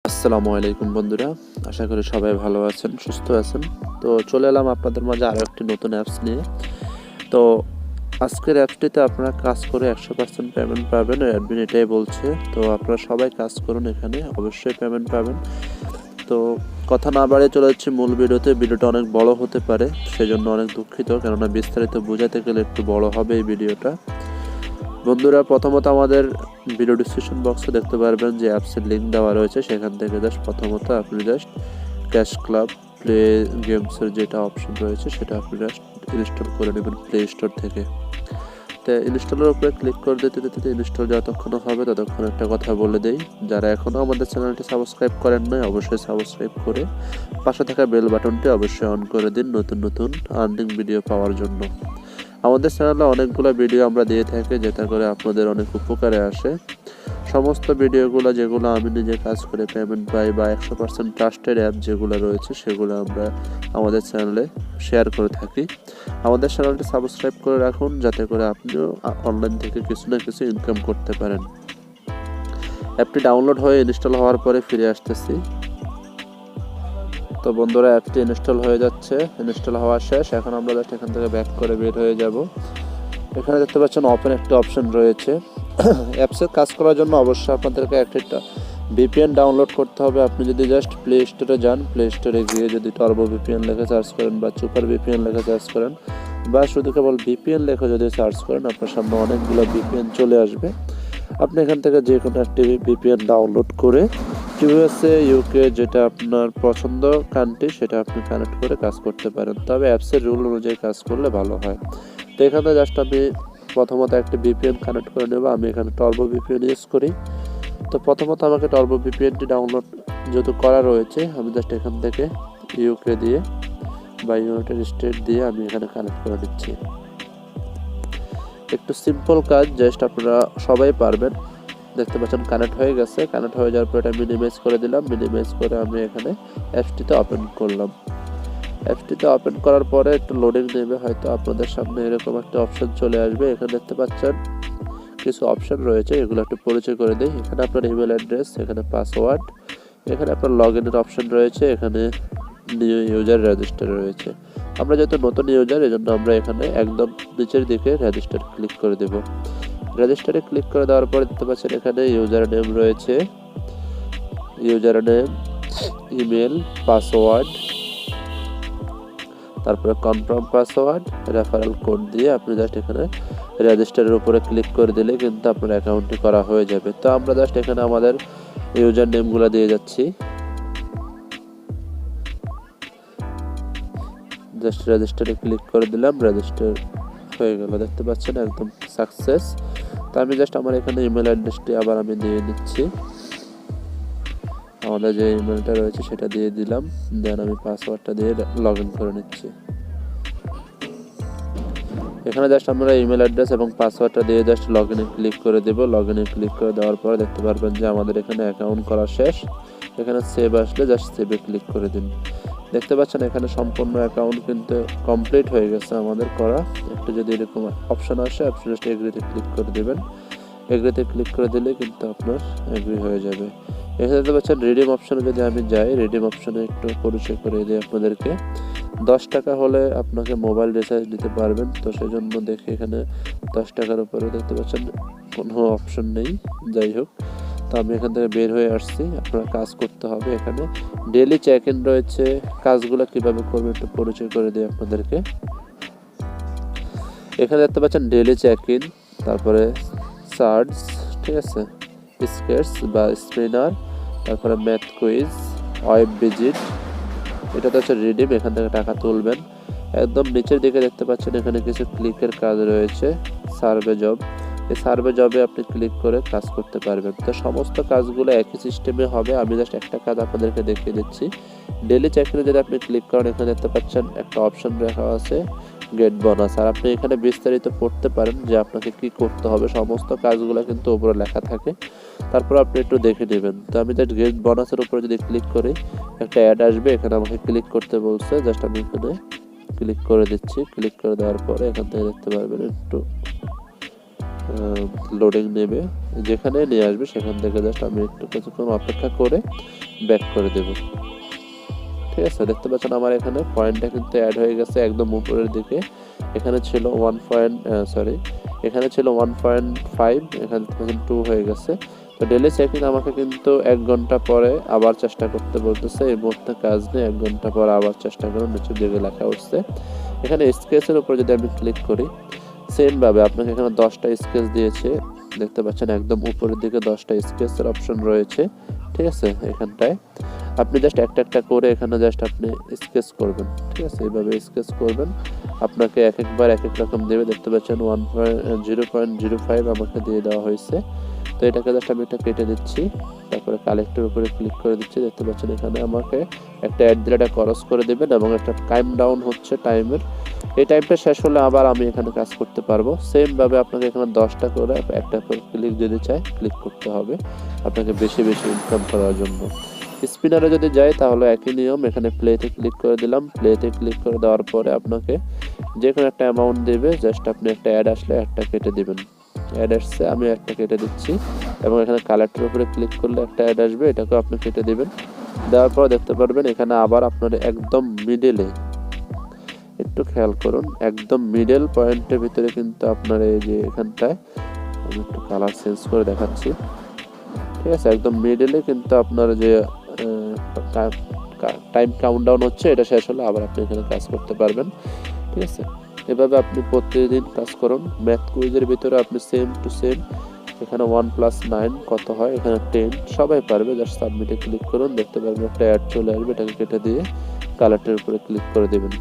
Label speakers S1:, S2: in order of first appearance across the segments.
S1: আসসালামু আলাইকুম বন্ধুরা, আশা করি সবাই ভালো আছেন, সুস্থ আছেন। তো চলে এলাম আপনাদের মাঝে আরও একটি নতুন অ্যাপস নিয়ে। তো আজকের অ্যাপসটিতে আপনারা কাজ করে 100% পেমেন্ট পাবেন, অ্যাডমিন এটাই বলছে। তো আপনারা সবাই কাজ করুন, এখানে অবশ্যই পেমেন্ট পাবেন। তো কথা না বাড়িয়ে চলে যাচ্ছি মূল ভিডিওতে। ভিডিওটা অনেক বড় হতে পারে, সেজন্য অনেক দুঃখিত, কেননা বিস্তারিত বোঝাতে গেলে একটু বড় হবে এই ভিডিওটা। বন্ধুরা, প্রথমত আমাদের ভিডিও ডিসক্রিপশন বক্সে দেখতে পারবেন যে অ্যাপসের লিঙ্ক দেওয়া রয়েছে। সেখান থেকে প্রথমত আপনি ক্যাশ ক্লাব প্লে গেমসের যেটা অপশন রয়েছে সেটা আপনি ইনস্টল করে নেবেন প্লে স্টোর থেকে। তো ইনস্টলের উপরে ক্লিক করে দিতে দিতে ইনস্টল যতক্ষণ হবে ততক্ষণ একটা কথা বলে দেই, যারা এখনও আমাদের চ্যানেলটি সাবস্ক্রাইব করেন নাই অবশ্যই সাবস্ক্রাইব করে পাশে থাকা বেল বাটনটি অবশ্যই অন করে দিন নতুন নতুন আর্নিং ভিডিও পাওয়ার জন্য। আমাদের চ্যানেলে অনেকগুলো ভিডিও আমরা দিয়ে থাকি, যেটা করে আপনাদের অনেক উপকারে আসে। সমস্ত ভিডিওগুলো যেগুলো আমি নিজে কাজ করে পেমেন্ট পাই বা 100% ট্রাস্টেড অ্যাপ যেগুলো রয়েছে সেগুলো আমরা আমাদের চ্যানেলে শেয়ার করে থাকি। আমাদের চ্যানেলটি সাবস্ক্রাইব করে রাখুন, যাতে করে আপনিও অনলাইন থেকে কিছু না কিছু ইনকাম করতে পারেন। অ্যাপটি ডাউনলোড হয়ে ইনস্টল হওয়ার পরে ফিরে আসতেছি। তো বন্ধুরা, অ্যাপটি ইনস্টল হয়ে যাচ্ছে, ইনস্টল হওয়া শেষ। এখন আমরা জাস্ট এখান থেকে ব্যাক করে বের হয়ে যাব। এখানে দেখতে পাচ্ছেন ওপেন একটা অপশন রয়েছে। অ্যাপসের কাজ করার জন্য অবশ্যই আপনাদেরকে একটা ভিপিএন ডাউনলোড করতে হবে। আপনি যদি জাস্ট প্লে স্টোরে যান, প্লে স্টোরে গিয়ে যদি টর্বো ভিপিএন লেখে সার্চ করেন বা সুপার ভিপিএন লেখে সার্চ করেন বা শুধু কেবল ভিপিএন লেখে যদি সার্চ করেন, আপনার সামনে অনেকগুলো ভিপিএন চলে আসবে। আপনি এখান থেকে যে কোনো একটি ভিপিএন ডাউনলোড করে ইউএসএ, ইউকে, যেটা আপনার পছন্দ কান্ট্রি সেটা আপনি কানেক্ট করে কাজ করতে পারেন। তবে অ্যাপসের রুল অনুযায়ী কাজ করলে ভালো হয়। তো এখানে জাস্ট আমি প্রথমত একটি ভিপিএন কানেক্ট করে নেব। আমি এখানে টর্বো ভিপিএন ইউজ করি। তো প্রথমত আমাকে টর্বো ভিপিএনটি ডাউনলোড যেহেতু করা রয়েছে, আমি জাস্ট এখান থেকে ইউকে দিয়ে বা ইউনাইটেড স্টেট দিয়ে আমি এখানে কানেক্ট করে নিচ্ছি। একটু সিম্পল কাজ, জাস্ট আপনারা সবাই পারবেন। দেখতে পাচ্ছেন কানেক্ট হয়ে গেছে। কানেক্ট হয়ে যাওয়ার পর এটা মিনিমাইজ করে দিলাম। মিনিমাইজ করে আমি এখানে অ্যাপসটিতে ওপেন করলাম। অ্যাপসটিতে ওপেন করার পরে একটু লোডিং নেবে, হয়তো আপনাদের সামনে এরকম একটা অপশন চলে আসবে। এখানে দেখতে পাচ্ছেন কিছু অপশন রয়েছে, এগুলো একটু পরিচয় করে দিই। এখানে আপনার ইমেল অ্যাড্রেস, এখানে পাসওয়ার্ড, এখানে আপনার লগ ইনের অপশন রয়েছে, এখানে নিউ ইউজার রেজিস্টার রয়েছে। আমরা যেহেতু নতুন ইউজার, এই জন্য আমরা এখানে একদম নিচের দিকে রেজিস্টার ক্লিক করে দেব। রেজিস্টারে ক্লিক করে দেওয়ার পরে দেখতে পাচ্ছেন এখানে ইউজার নেম রয়েছে, ইউজার নেম, ইমেল, পাসওয়ার্ড, তারপরে কনফার্ম পাসওয়ার্ড, রেফারেল কোড দিয়ে আপনি জাস্ট এখানে রেজিস্টারের উপরে ক্লিক করে দিলে কিন্তু আপনার অ্যাকাউন্টটি করা হয়ে যাবে। তো আমরা জাস্ট এখানে আমাদের ইউজার নেমগুলো দিয়ে যাচ্ছি। জাস্ট রেজিস্টারে ক্লিক করে দিলাম, রেজিস্টার হয়ে গেল। দেখতে পাচ্ছেন একদম সাকসেস। তো আমি জাস্ট আমার এখানে ইমেল অ্যাড্রেসটি আবার আমি দিয়ে নিচ্ছি। আমাদের যে ইমেলটা রয়েছে সেটা দিয়ে দিলাম, দেন আমি পাসওয়ার্ডটা দিয়ে লগ ইন করে নিচ্ছি। এখানে জাস্ট আমরা ইমেল অ্যাড্রেস এবং পাসওয়ার্ডটা দিয়ে জাস্ট লগ ইনে ক্লিক করে দেব। লগ ইনে ক্লিক করে দেওয়ার পরে দেখতে পারবেন যে আমাদের এখানে অ্যাকাউন্ট করা শেষ। এখানে সেভ আসলে জাস্ট সেভে ক্লিক করে দিন। দেখতে পাচ্ছেন এখানে সম্পূর্ণ অ্যাকাউন্ট কিন্তু কমপ্লিট হয়ে গেছে আমাদের করা। একটু যদি এরকম অপশন আসে, আপনি জাস্ট এগ্রিতে ক্লিক করে দেবেন। এগ্রিতে ক্লিক করে দিলে কিন্তু আপনার এগ্রি হয়ে যাবে। এখানে দেখতে পাচ্ছেন রিডিম অপশনে যদি আমি যাই, রিডিম অপশনে একটু পরিচয় করে দিই আপনাদেরকে। 10 টাকা হলে আপনাকে মোবাইল রিচার্জ দিতে পারবেন। তো সেই জন্য দেখে এখানে 10 টাকার উপরে দেখতে পাচ্ছেন কোনো অপশন নেই। যাই হোক, তো আমি এখান থেকে বের হয়ে আসছি। আপনার কাজ করতে হবে। এখানে ডেইলি চেক ইন রয়েছে, কাজগুলো কিভাবে করবে একটু পরিচয় করে দিই আপনাদেরকে। এখানে দেখতে পাচ্ছেন ডেইলি চেক ইন, তারপরে চার্জ, ঠিক আছে, স্কেটস বা স্পিনার, তারপরে ম্যাথ কুইজ, ওয়েব ভিজিট, এটাতে হচ্ছে রিডিম, এখান থেকে টাকা তুলবেন। একদম নিচের দিকে দেখতে পাচ্ছেন এখানে কিছু ক্লিকের কাজ রয়েছে, সার্ভে জব। এই সার্ভে জবে আপনি ক্লিক করে কাজ করতে পারবেন। তো সমস্ত কাজগুলো একই সিস্টেমে হবে। আমি জাস্ট একটা কাজ আপনাদেরকে দেখিয়ে দিচ্ছি। ডেইলি চেক-ইনে যদি আপনি ক্লিক করেন, এখানে দেখতে পাচ্ছেন একটা অপশন রাখা আছে গেট বোনাস। আর আপনি এখানে বিস্তারিত পড়তে পারেন যে আপনাকে কি করতে হবে। সমস্ত কাজগুলো কিন্তু উপরে লেখা থাকে, তারপর আপনি একটু দেখে নেবেন। তো আমি জাস্ট গেট বোনাসের উপরে যদি ক্লিক করি, একটা অ্যাড আসবে, এখানে আমাকে ক্লিক করতে বলছে। জাস্ট আমি এখানে ক্লিক করে দিচ্ছি। ক্লিক করে দেওয়ার পরে এখান থেকে দেখতে পারবেন একটু লোডিং নেবে, যেখানে নিয়ে আসবে সেখান থেকে জাস্ট আমি একটু কিছুক্ষণ অপেক্ষা করে ব্যাক করে দেব। ঠিক আছে, দেখতে পাচ্ছেন আমার এখানে পয়েন্টটা কিন্তু অ্যাড হয়ে গেছে একদম উপরের দিকে। এখানে ছিল 1.5, এখানে 2 হয়ে গেছে। তো ডেলি চেকিং আমাকে কিন্তু 1 ঘন্টা পরে আবার চেষ্টা করতে বলতেছে। এই মুহূর্তে কাজ নেই, 1 ঘন্টা পর আবার চেষ্টা করুন, নিচের দিকে লেখা উঠছে। এখানে স্কেচের উপর যদি আমি ক্লিক করি, সেম ভাবে আপনাকে এখানে 10টা স্কেচ দিয়েছে, দেখতে পাচ্ছেন একদম উপরের দিকে 10টা স্কেচের অপশন রয়েছে। ঠিক আছে, এখানটায় আপনি জাস্ট একটা করে এখানে জাস্ট আপনি স্কেচ করবেন। ঠিক আছে, এইভাবে স্কেচ করবেন, আপনাকে এক একবার এক এক রকম দেবে। দেখতে পাচ্ছেন 0.05 আমাকে দিয়ে দেওয়া হয়েছে। তো এটাকে জাস্ট আমি এটা কেটে দিচ্ছি, তারপরে কালেক্টের উপরে ক্লিক করে দিচ্ছি। দেখতে পাচ্ছেন এখানে আমাকে একটা অ্যাড দিলে এটা ক্রস করে দেবেন এবং একটা টাইম ডাউন হচ্ছে টাইমের। এই টাইমটা শেষ হলে আবার আমি এখানে কাজ করতে পারবো। সেম ভাবে আপনাকে এখানে 10টা করে একটা করে ক্লিক যদি চাই ক্লিক করতে হবে আপনাকে বেশি বেশি ইনকাম করার জন্য। স্পিনারে যদি যাই তাহলে একই নিয়ম, এখানে প্লেতে ক্লিক করে দিলাম। প্লেতে ক্লিক করে দেওয়ার পরে আপনাকে যে কোনো একটা অ্যামাউন্ট দেবে, জাস্ট আপনি একটা অ্যাড আসলে একটা কেটে দিবেন। অ্যাড আসছে, আমি একটা কেটে দিচ্ছি এবং এখানে কালেক্টের উপরে ক্লিক করলে একটা অ্যাড আসবে, এটাকেও আপনি কেটে দিবেন। দেওয়ার পর দেখতে পারবেন এখানে আবার আপনার একদম মিডলে, একটু খেয়াল করুন, একদম মিডল পয়েন্টের ভিতরে কিন্তু আপনার এই যে এখানটায় আমি একটু কালার চেঞ্জ করে দেখাচ্ছি। ঠিক আছে, একদম মিডলে কিন্তু আপনার যে টাইম কাউন্টডাউন হচ্ছে, এটা শেষ হলে আবার আপনি এখানে কাজ করতে পারবেন। ঠিক আছে, এভাবে আপনি প্রতিদিন কাজ করুন। ম্যাথ কুইজের ভিতরে আপনি সেম টু সেম এখানে 1 + 9 কত হয়, এখানে 10 সবাই পারবে। জাস্ট সাবমিটে ক্লিক করুন, দেখতে পারবেন একটা অ্যাড চলে আসবে, এটাকে কেটে দিয়ে কালেক্টের উপরে ক্লিক করে দেবেন।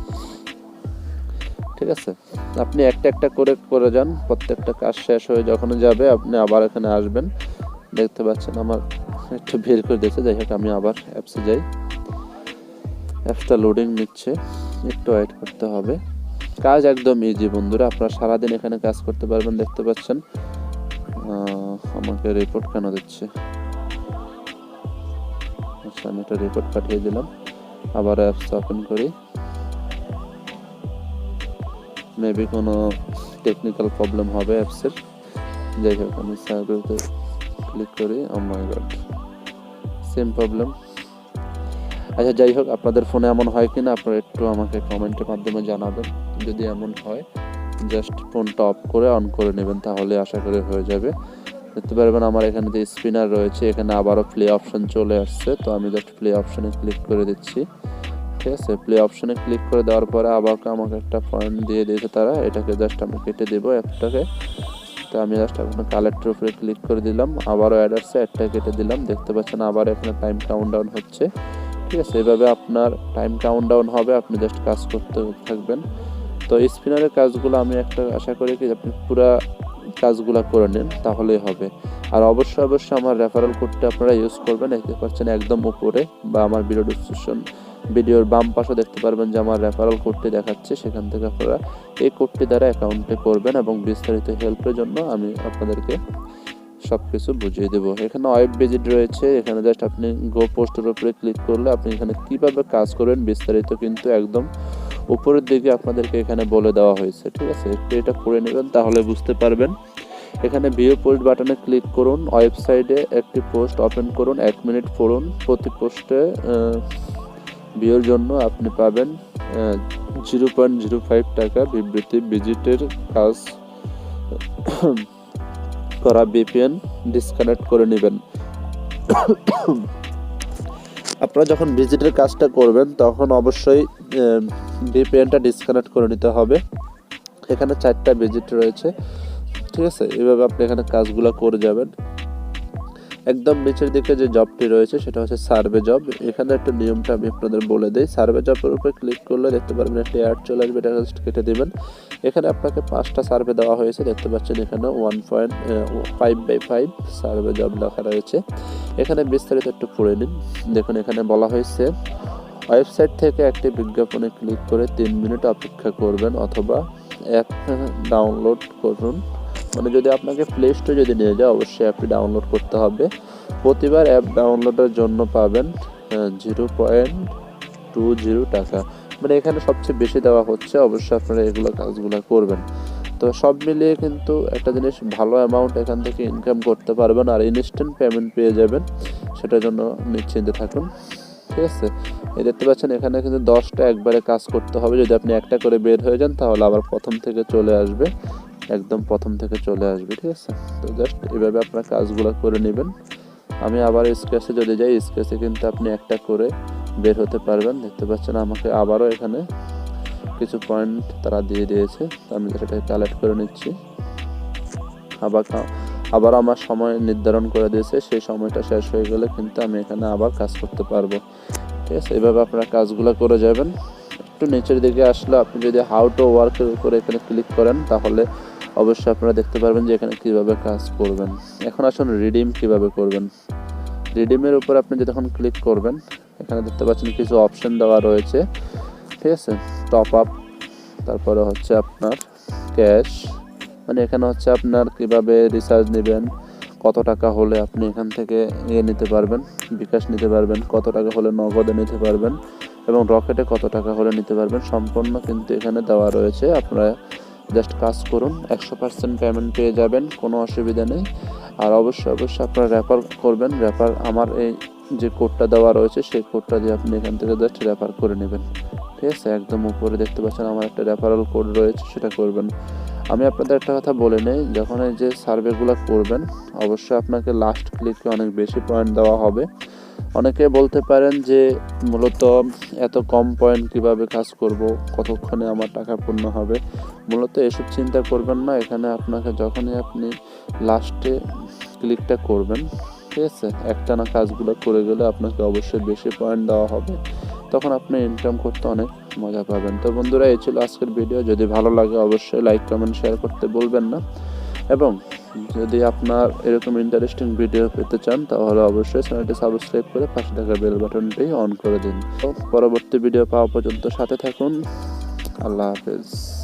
S1: ঠিক আছে, আপনি একটা করে যান, প্রত্যেকটা কাজ শেষ হয়ে যখন যাবে আপনি আবার এখানে আসবেন। দেখতে পাচ্ছেন আমার একটু বের করে দিয়েছে, যাই হোক আমি আবার অ্যাপসে যাই। অ্যাপসটা লোডিং নিচ্ছে, একটু ওয়েট করতে হবে। কাজ একদম ইজি বন্ধুরা, আপনারা সারাদিন এখানে কাজ করতে পারবেন। দেখতে পাচ্ছেন আমাকে রিপোর্ট কেন দিচ্ছে, আচ্ছা আমি একটা রিপোর্ট পাঠিয়ে দিলাম। আবার অ্যাপস ওপেন করি, মেবি কোনো টেকনিক্যাল প্রবলেম হবে অ্যাপসের। যাই হোক আমি সার্ভারে ক্লিক করি, ও মাই গড সেম প্রবলেম। আচ্ছা যাই হোক, আপনাদের ফোনে এমন হয় কিনা আপনারা একটু আমাকে কমেন্টের মাধ্যমে জানাবেন। যদি এমন হয় জাস্ট ফোনটা অফ করে অন করে নেবেন, তাহলে আশা করি হয়ে যাবে। দেখতে পারবেন আমার এখানে যে স্পিনার রয়েছে, এখানে আবারও প্লে অপশন চলে আসছে। তো আমি জাস্ট প্লে অপশনে ক্লিক করে দিচ্ছি। ঠিক আছে, প্লে অপশনে ক্লিক করে দেওয়ার পরে আবার আমাকে একটা পয়েন্ট দিয়ে দিয়েছে তারা, এটাকে জাস্ট আমি কেটে দেবো অ্যাপটাকে। তো আমি জাস্ট এখন কালেক্টের উপরে ক্লিক করে দিলাম, আবারও অ্যাড আসছে, একটা কেটে দিলাম। দেখতে পাচ্ছেন আবার এখানে টাইম কাউন্টডাউন হচ্ছে। ঠিক আছে, এভাবে আপনার টাইম কাউন্টডাউন হবে, আপনি জাস্ট কাজ করতে থাকবেন। তো স্পিনারের কাজগুলো আমি একটা আশা করি কি আপনি পুরো কাজগুলো করে নেন, তাহলেই হবে। আর অবশ্যই আমার রেফারেল কোডটা আপনারা ইউজ করবেন। দেখতে পাচ্ছেন একদম উপরে বা আমার ভিডিওর বাম পাশে দেখতে পারবেন যে আমার রেফারেল কোডটি দেখাচ্ছে, সেখান থেকে আপনারা এই কোডটি দ্বারা অ্যাকাউন্টে করবেন এবং বিস্তারিত হেল্পের জন্য আমি আপনাদেরকে সব কিছু বুঝিয়ে দেবো। এখানে ওয়েব ভিজিট রয়েছে, এখানে জাস্ট আপনি গো পোস্টের উপরে ক্লিক করলে আপনি এখানে কীভাবে কাজ করবেন বিস্তারিত কিন্তু একদম উপরের দিকে আপনাদেরকে এখানে বলে দেওয়া হয়েছে। ঠিক আছে, একটু এটা করে নেবেন, তাহলে বুঝতে পারবেন। এখানে ভিউ পোস্ট বাটনে ক্লিক করুন, ওয়েবসাইটে একটি পোস্ট ওপেন করুন, 1 মিনিট পড়ুন। প্রতি পোস্টে ভিউর জন্য আপনি পাবেন 0.05 টাকা বিবৃতি। ভিজিটের কাজ করা VPN ডিসকানেক্ট করে নেবেন। আপনারা যখন ভিজিটের কাজটা করবেন তখন অবশ্যই VPNটা ডিসকানেক্ট করে নিতে হবে। এখানে 4টা ভিজিট রয়েছে। ঠিক আছে, এইভাবে আপনি এখানে কাজগুলো করে যাবেন। একদম নিচের দিকে যে জবটি রয়েছে সেটা হচ্ছে সার্ভে জব। এখানে একটা নিয়মটা আমি আপনাদের বলে দিই। সার্ভে জবের উপরে ক্লিক করলে দেখতে পারবেন একটা অ্যাড চলে আসবে, এটা জাস্ট কেটে দেবেন। এখানে আপনাকে 5টা সার্ভে দেওয়া হয়েছে, দেখতে পাচ্ছেন এখানে 1.5/5 সার্ভে জব লেখা রয়েছে। এখানে বিস্তারিত একটু পড়ে নিন। দেখুন এখানে বলা হয়েছে ওয়েবসাইট থেকে একটি বিজ্ঞাপনে ক্লিক করে 3 মিনিট অপেক্ষা করবেন অথবা অ্যাপ ডাউনলোড করুন। মানে যদি আপনাকে প্লে স্টোরে যদি নিয়ে যায় অবশ্যই অ্যাপটি ডাউনলোড করতে হবে। প্রতিবার অ্যাপ ডাউনলোডের জন্য পাবেন 0.20 টাকা। মানে এখানে সবচেয়ে বেশি দেওয়া হচ্ছে, অবশ্যই আপনারা এগুলো কাজগুলো করবেন। তো সব মিলিয়ে কিন্তু একটা জিনিস ভালো অ্যামাউন্ট এখান থেকে ইনকাম করতে পারবেন আর ইনস্ট্যান্ট পেমেন্ট পেয়ে যাবেন, সেটার জন্য নিশ্চিন্তে থাকুন। ঠিক আছে, এই দেখতে পাচ্ছেন এখানে কিন্তু 10টা একবারে কাজ করতে হবে। যদি আপনি একটা করে বের হয়ে যান তাহলে আবার প্রথম থেকে চলে আসবে, একদম প্রথম থেকে চলে আসবে। ঠিক আছে, তো জাস্ট এভাবে আপনার কাজগুলো করে নেবেন। আমি আবার স্কেচে যদি যাই, স্কেচে কিন্তু আপনি একটা করে বের হতে পারবেন। দেখতে পাচ্ছেন আমাকে আবারও এখানে কিছু পয়েন্ট তারা দিয়ে দিয়েছে, তো আমি সেটাকে কালেক্ট করে নিচ্ছি। আবার আমার সময় নির্ধারণ করে দিয়েছে, সেই সময়টা শেষ হয়ে গেলে কিন্তু আমি এখানে আবার কাজ করতে পারবো। ঠিক আছে, এভাবে আপনারা কাজগুলো করে যাবেন। একটু নিচের দিকে আসলে আপনি যদি হাউ টু ওয়ার্কের উপরে এখানে ক্লিক করেন তাহলে অবশ্যই আপনারা দেখতে পারবেন যে এখানে কীভাবে কাজ করবেন। এখন আসুন রিডিম কীভাবে করবেন। রিডিমের উপর আপনি যখন ক্লিক করবেন এখানে দেখতে পাচ্ছেন কিছু অপশন দেওয়া রয়েছে। ঠিক আছে, টপ আপ, তারপরে হচ্ছে আপনার ক্যাশ, মানে এখানে হচ্ছে আপনার কিভাবে রিচার্জ নেবেন, কত টাকা হলে আপনি এখান থেকে নিতে পারবেন, বিকাশ নিতে পারবেন, কত টাকা হলে নগদে নিতে পারবেন এবং রকেটে কত টাকা হলে নিতে পারবেন, সম্পূর্ণ কিন্তু এখানে দেওয়া রয়েছে। আপনারা জাস্ট কাজ করুন, 100% পেমেন্ট পেয়ে যাবেন, কোনো অসুবিধা নেই। আর অবশ্যই আপনারা রেফার করবেন। রেফার আমার এই যে কোডটা দেওয়া রয়েছে সেই কোডটা দিয়ে আপনি এখান থেকে জাস্ট রেফার করে নেবেন। ঠিক আছে, একদম উপরে দেখতে পাচ্ছেন আমার একটা রেফারেল কোড রয়েছে, সেটা করবেন। আমি আপনাদের একটা কথা বলে নেই, যখন এই যে সার্ভেগুলো করবেন অবশ্যই আপনাকে লাস্ট ক্লিকে অনেক বেশি পয়েন্ট দেওয়া হবে। অনেকে বলতে পারেন যে মূলত এত কম পয়েন্ট কিভাবে কাজ করব, কতক্ষণে আমার টাকা পূর্ণ হবে। মূলত এসব চিন্তা করবেন না, এখানে আপনাকে যখনই আপনি লাস্টে ক্লিকটা করবেন, ঠিক আছে, একটানা কাজগুলো করে গেলে আপনাকে অবশ্যই বেশি পয়েন্ট দেওয়া হবে, তখন আপনি ইনকাম করতে অনেক মজা পাবেন। তো বন্ধুরা, এই ছিল আজকের ভিডিও। যদি ভালো লাগে অবশ্যই লাইক কমেন্ট শেয়ার করতে ভুলবেন না, এবং যদি আপনার এরকম ইন্টারেস্টিং ভিডিও পেতে চান তাহলে অবশ্যই চ্যানেলটি সাবস্ক্রাইব করে পাশে থাকা বেল বাটনটি অন করে দিন। তো পরবর্তী ভিডিও পাওয়া পর্যন্ত সাথে থাকুন। আল্লাহ হাফেজ।